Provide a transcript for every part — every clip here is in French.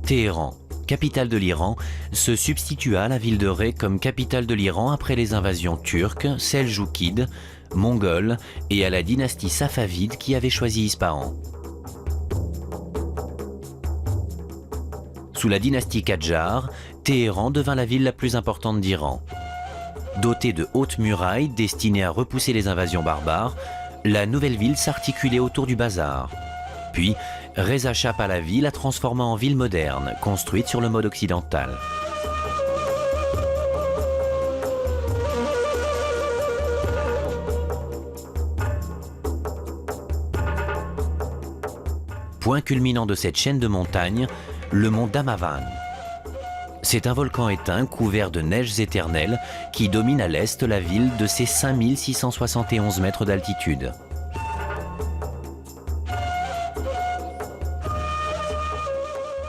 Téhéran, capitale de l'Iran, se substitua à la ville de Rey comme capitale de l'Iran après les invasions turques, seljoukides, mongoles et à la dynastie safavide qui avait choisi Ispahan. Sous la dynastie Kadjar, Téhéran devint la ville la plus importante d'Iran. Dotée de hautes murailles destinées à repousser les invasions barbares, la nouvelle ville s'articulait autour du bazar. Puis, Reza Shah Pahlavi la transforma en ville moderne, construite sur le mode occidental. Point culminant de cette chaîne de montagnes, le mont Damavand. C'est un volcan éteint couvert de neiges éternelles qui domine à l'est la ville de ses 5671 mètres d'altitude.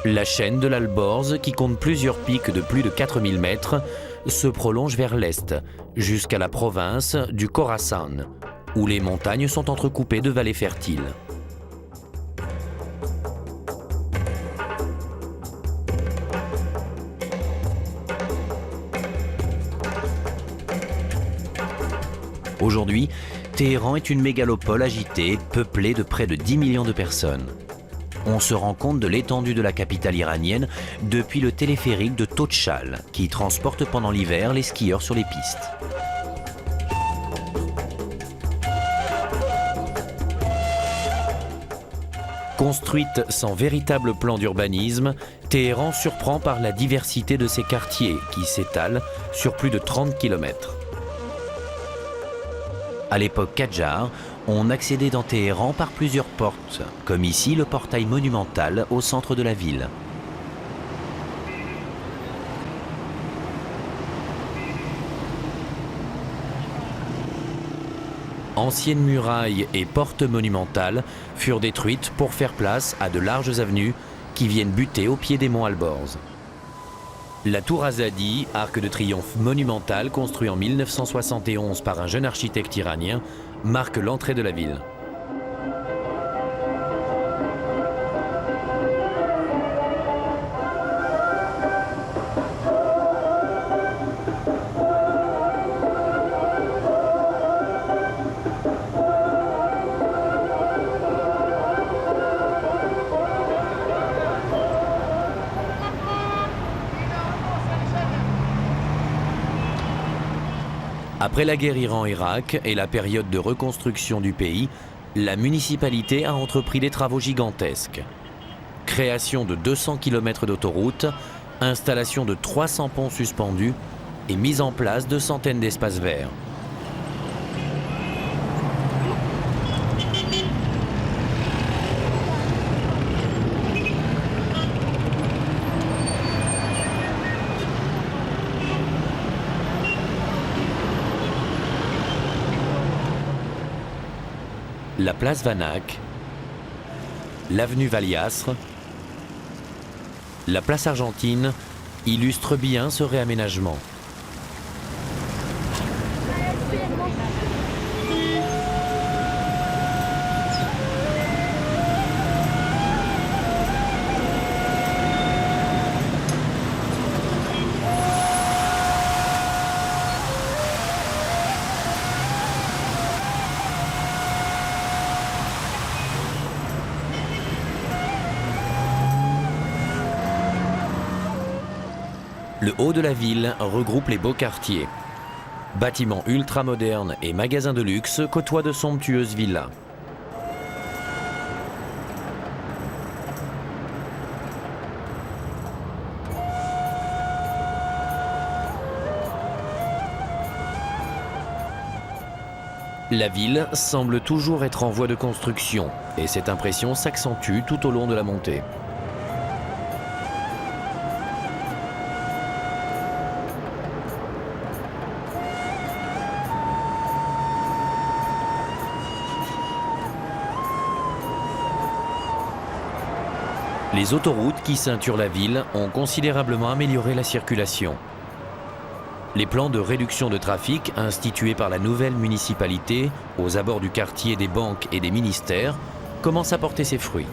La chaîne de l'Alborz, qui compte plusieurs pics de plus de 4000 mètres, se prolonge vers l'est, jusqu'à la province du Khorasan, où les montagnes sont entrecoupées de vallées fertiles. Aujourd'hui, Téhéran est une mégalopole agitée, peuplée de près de 10 millions de personnes. On se rend compte de l'étendue de la capitale iranienne depuis le téléphérique de Tochal, qui transporte pendant l'hiver les skieurs sur les pistes. Construite sans véritable plan d'urbanisme, Téhéran surprend par la diversité de ses quartiers qui s'étalent sur plus de 30 km. À l'époque Kadjar, on accédait dans Téhéran par plusieurs portes, comme ici le portail monumental au centre de la ville. Anciennes murailles et portes monumentales furent détruites pour faire place à de larges avenues qui viennent buter au pied des monts Alborz. La tour Azadi, arc de triomphe monumental construit en 1971 par un jeune architecte iranien, marque l'entrée de la ville. Après la guerre Iran-Irak et la période de reconstruction du pays, la municipalité a entrepris des travaux gigantesques. Création de 200 km d'autoroutes, installation de 300 ponts suspendus et mise en place de centaines d'espaces verts. La place Vanak, l'avenue Valiasr, la place Argentine illustrent bien ce réaménagement. Le haut de la ville regroupe les beaux quartiers. Bâtiments ultramodernes et magasins de luxe côtoient de somptueuses villas. La ville semble toujours être en voie de construction et cette impression s'accentue tout au long de la montée. Les autoroutes qui ceinturent la ville ont considérablement amélioré la circulation. Les plans de réduction de trafic institués par la nouvelle municipalité aux abords du quartier des banques et des ministères commencent à porter ses fruits.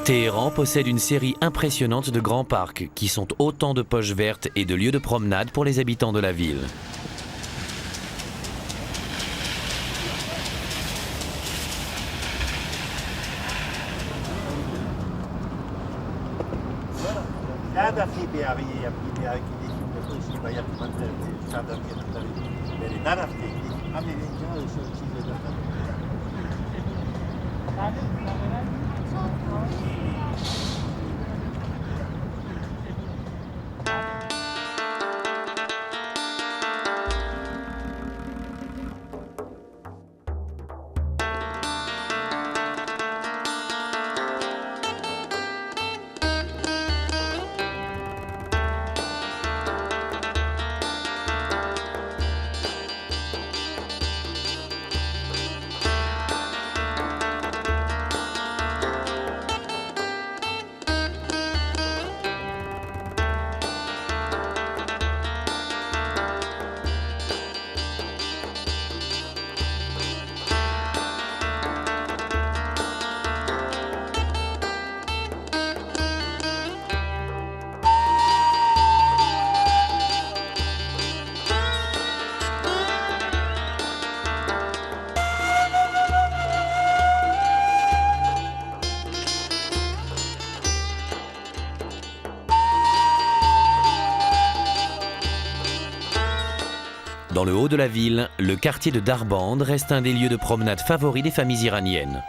Téhéran possède une série impressionnante de grands parcs qui sont autant de poches vertes et de lieux de promenade pour les habitants de la ville. Dans le haut de la ville, le quartier de Darband reste un des lieux de promenade favoris des familles iraniennes.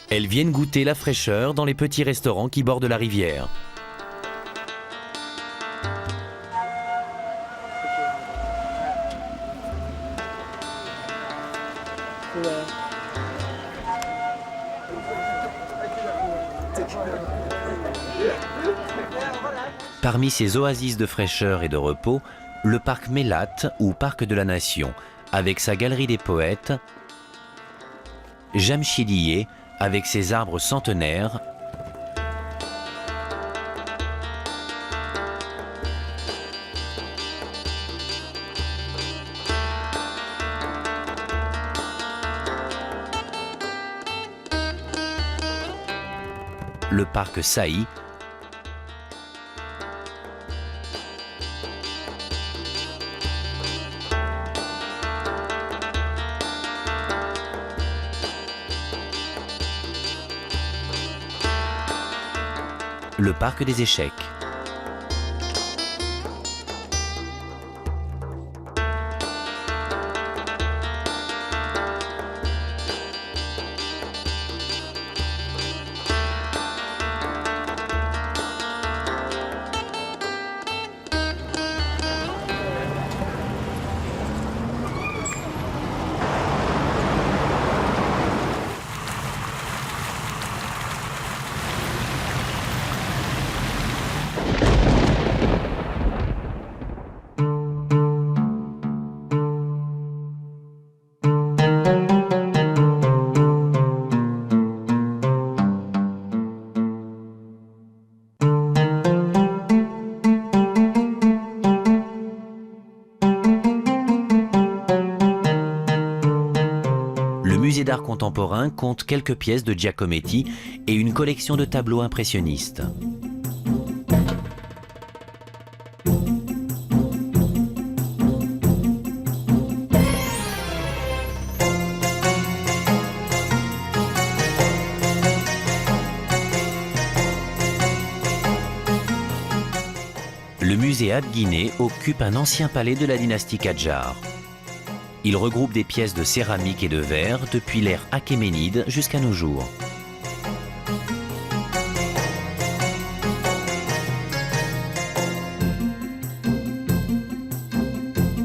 Elles viennent goûter la fraîcheur dans les petits restaurants qui bordent la rivière. Parmi ces oasis de fraîcheur et de repos, le parc Mélat ou parc de la Nation, avec sa galerie des poètes, Jamshidiyeh, avec ses arbres centenaires, le parc Saï, le parc des échecs. Le musée d'art contemporain compte quelques pièces de Giacometti et une collection de tableaux impressionnistes. Le musée Abguiné occupe un ancien palais de la dynastie Kadjar. Il regroupe des pièces de céramique et de verre depuis l'ère achéménide jusqu'à nos jours.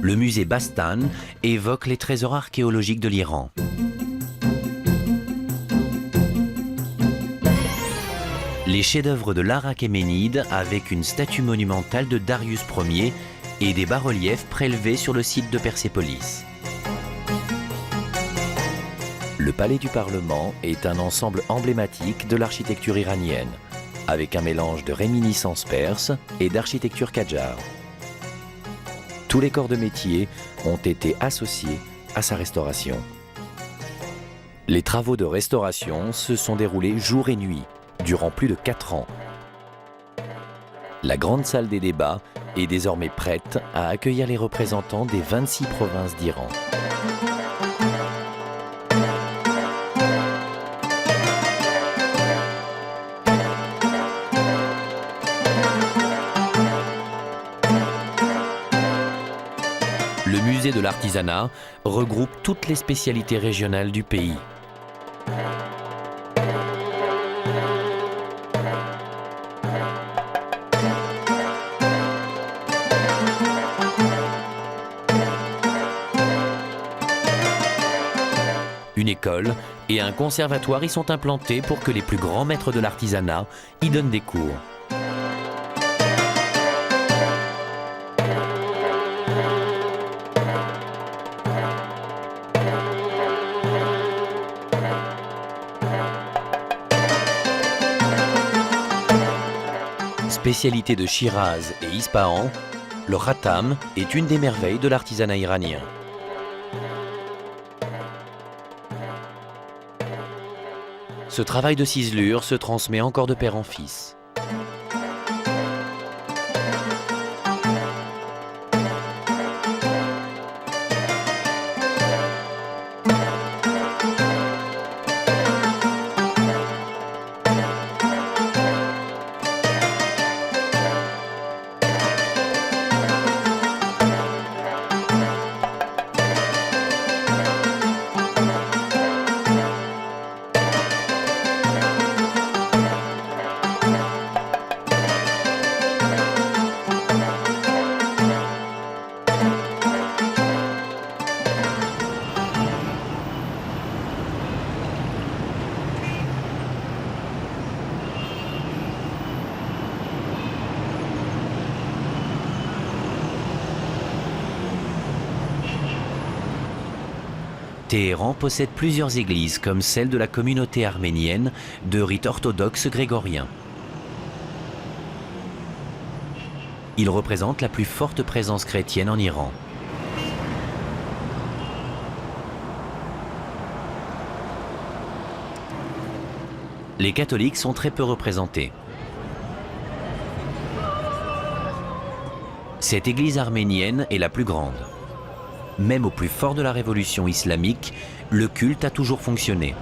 Le musée Bastan évoque les trésors archéologiques de l'Iran. Les chefs-d'œuvre de l'art achéménide avec une statue monumentale de Darius Ier et des bas-reliefs prélevés sur le site de Persépolis. Le Palais du Parlement est un ensemble emblématique de l'architecture iranienne, avec un mélange de réminiscences perses et d'architecture Kadjar. Tous les corps de métier ont été associés à sa restauration. Les travaux de restauration se sont déroulés jour et nuit, durant plus de 4 ans. La grande salle des débats est désormais prête à accueillir les représentants des 26 provinces d'Iran. Le musée de l'artisanat regroupe toutes les spécialités régionales du pays. Une école et un conservatoire y sont implantés pour que les plus grands maîtres de l'artisanat y donnent des cours. Spécialité de Shiraz et Ispahan, le khatam est une des merveilles de l'artisanat iranien. Ce travail de ciselure se transmet encore de père en fils. Téhéran possède plusieurs églises, comme celle de la communauté arménienne de rite orthodoxe grégorien. Il représente la plus forte présence chrétienne en Iran. Les catholiques sont très peu représentés. Cette église arménienne est la plus grande. Même au plus fort de la révolution islamique, le culte a toujours fonctionné.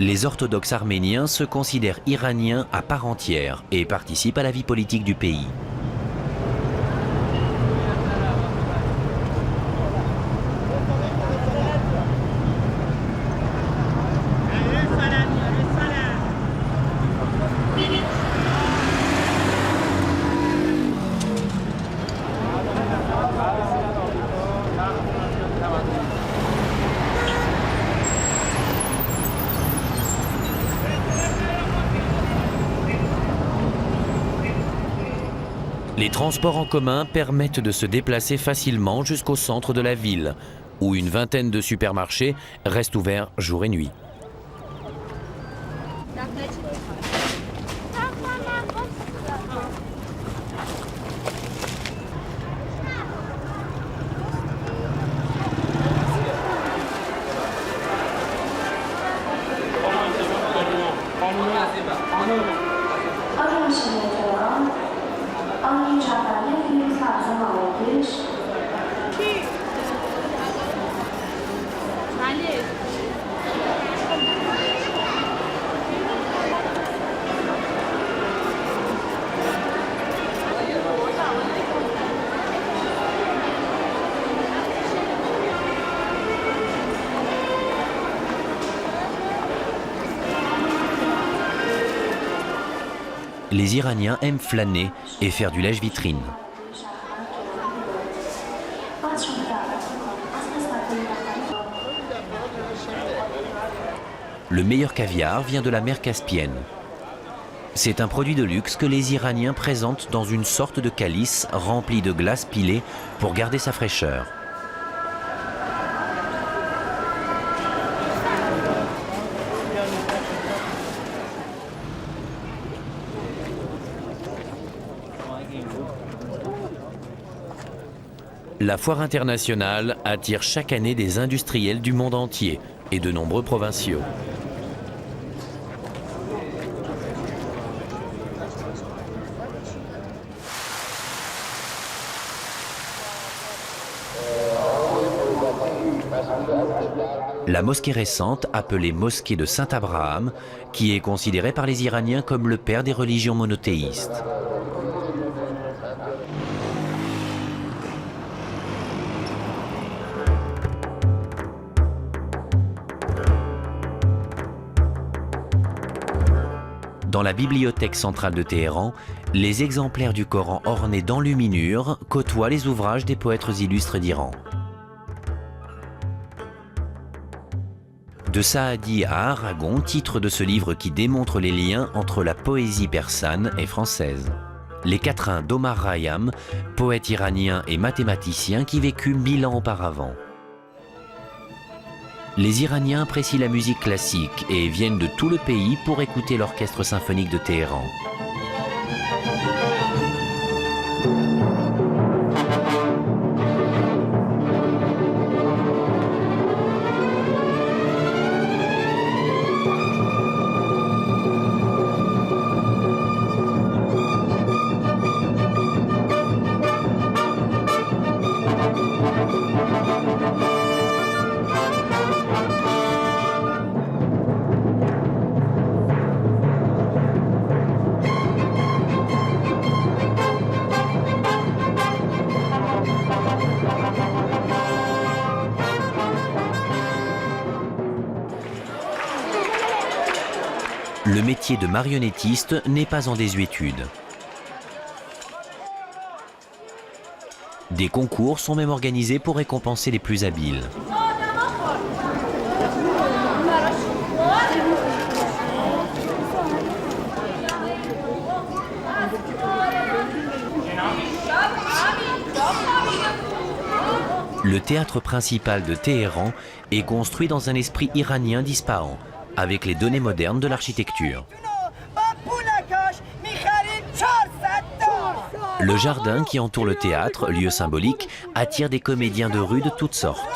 Les orthodoxes arméniens se considèrent iraniens à part entière et participent à la vie politique du pays. Les transports en commun permettent de se déplacer facilement jusqu'au centre de la ville, où une vingtaine de supermarchés restent ouverts jour et nuit. Les Iraniens aiment flâner et faire du lèche-vitrine. Le meilleur caviar vient de la mer Caspienne. C'est un produit de luxe que les Iraniens présentent dans une sorte de calice rempli de glace pilée pour garder sa fraîcheur. La foire internationale attire chaque année des industriels du monde entier et de nombreux provinciaux. La mosquée récente, appelée mosquée de Saint-Abraham, qui est considérée par les Iraniens comme le père des religions monothéistes. Dans la bibliothèque centrale de Téhéran, les exemplaires du Coran ornés d'enluminures côtoient les ouvrages des poètes illustres d'Iran. De Saadi à Aragon, titre de ce livre qui démontre les liens entre la poésie persane et française. Les quatrains d'Omar Khayyam, poète iranien et mathématicien qui vécut 1000 ans auparavant. Les Iraniens apprécient la musique classique et viennent de tout le pays pour écouter l'orchestre symphonique de Téhéran. Le métier de marionnettiste n'est pas en désuétude. Des concours sont même organisés pour récompenser les plus habiles. Le théâtre principal de Téhéran est construit dans un esprit iranien d'Ispahan, avec les données modernes de l'architecture. Le jardin qui entoure le théâtre, lieu symbolique, attire des comédiens de rue de toutes sortes.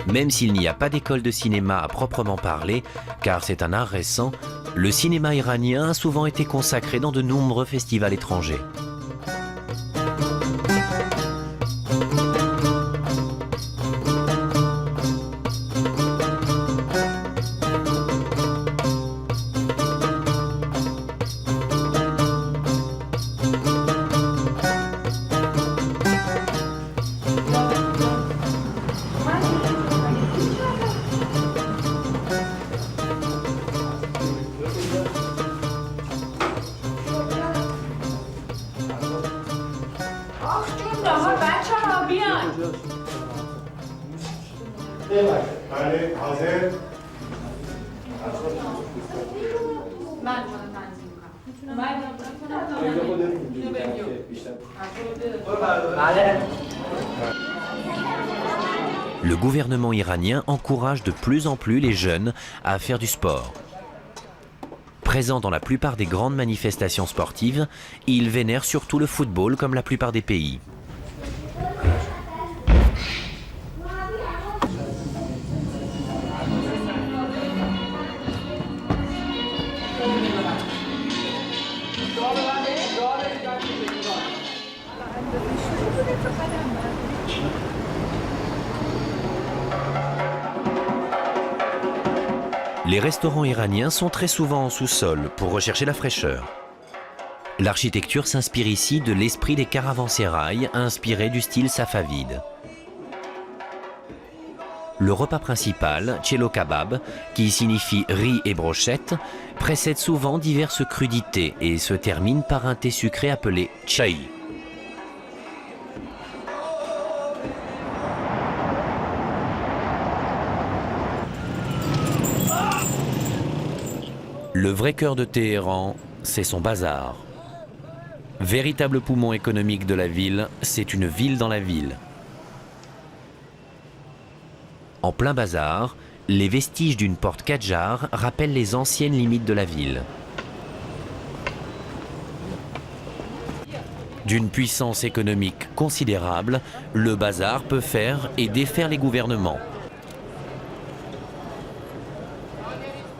Même s'il n'y a pas d'école de cinéma à proprement parler, car c'est un art récent, le cinéma iranien a souvent été consacré dans de nombreux festivals étrangers. Le gouvernement iranien encourage de plus en plus les jeunes à faire du sport. Présent dans la plupart des grandes manifestations sportives, il vénère surtout le football comme la plupart des pays. Les restaurants iraniens sont très souvent en sous-sol pour rechercher la fraîcheur. L'architecture s'inspire ici de l'esprit des caravansérails inspiré du style safavide. Le repas principal, cello kebab, qui signifie riz et brochette, précède souvent diverses crudités et se termine par un thé sucré appelé chai. Le vrai cœur de Téhéran, c'est son bazar. Véritable poumon économique de la ville, c'est une ville dans la ville. En plein bazar, les vestiges d'une porte Kadjar rappellent les anciennes limites de la ville. D'une puissance économique considérable, le bazar peut faire et défaire les gouvernements.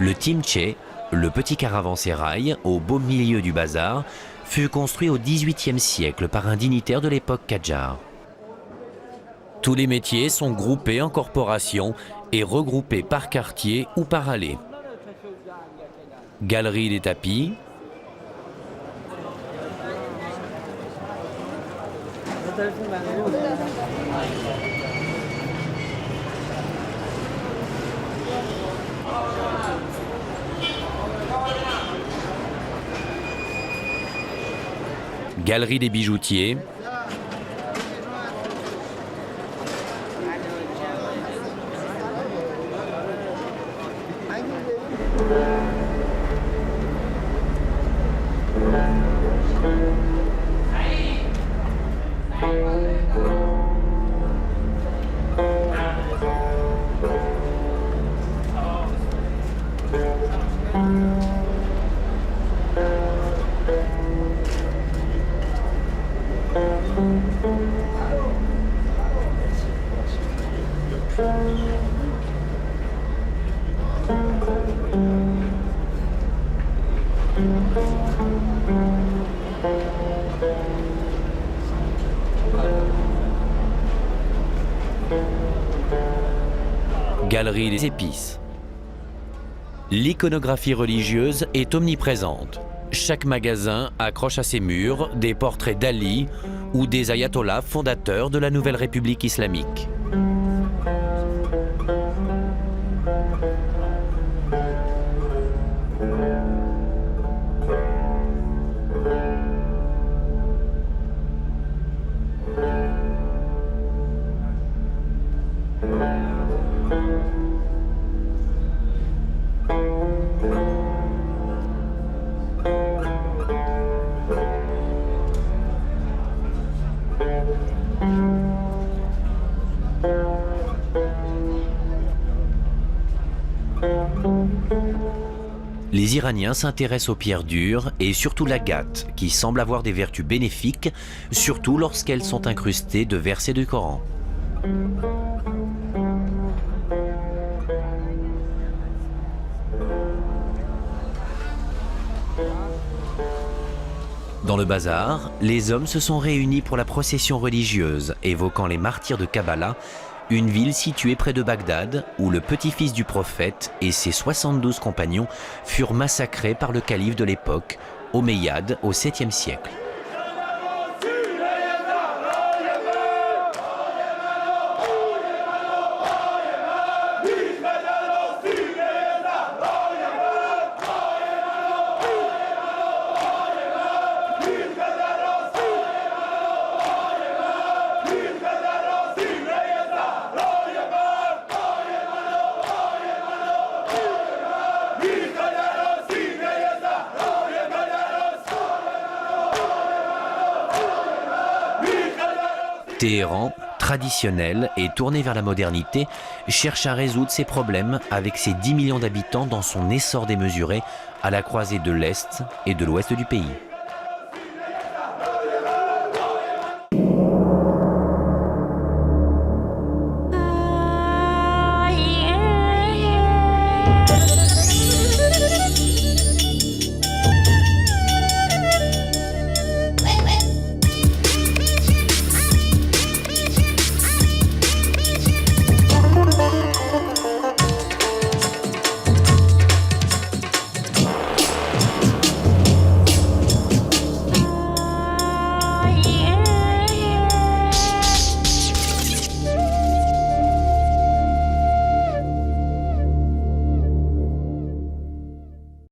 Le Timché, le petit caravansérail au beau milieu du bazar, fut construit au XVIIIe siècle par un dignitaire de l'époque Kadjar. Tous les métiers sont groupés en corporations et regroupés par quartier ou par allée. Galerie des tapis, galerie des bijoutiers, galerie des épices. L'iconographie religieuse est omniprésente. Chaque magasin accroche à ses murs des portraits d'Ali ou des ayatollahs fondateurs de la nouvelle République islamique. Les Iraniens s'intéressent aux pierres dures et surtout l'agate, qui semble avoir des vertus bénéfiques, surtout lorsqu'elles sont incrustées de versets du Coran. Dans le bazar, les hommes se sont réunis pour la procession religieuse, évoquant les martyrs de Kabbalah, une ville située près de Bagdad, où le petit-fils du prophète et ses 72 compagnons furent massacrés par le calife de l'époque, Omeyyade, au 7e siècle. Téhéran, traditionnel et tourné vers la modernité, cherche à résoudre ses problèmes avec ses 10 millions d'habitants dans son essor démesuré à la croisée de l'Est et de l'Ouest du pays.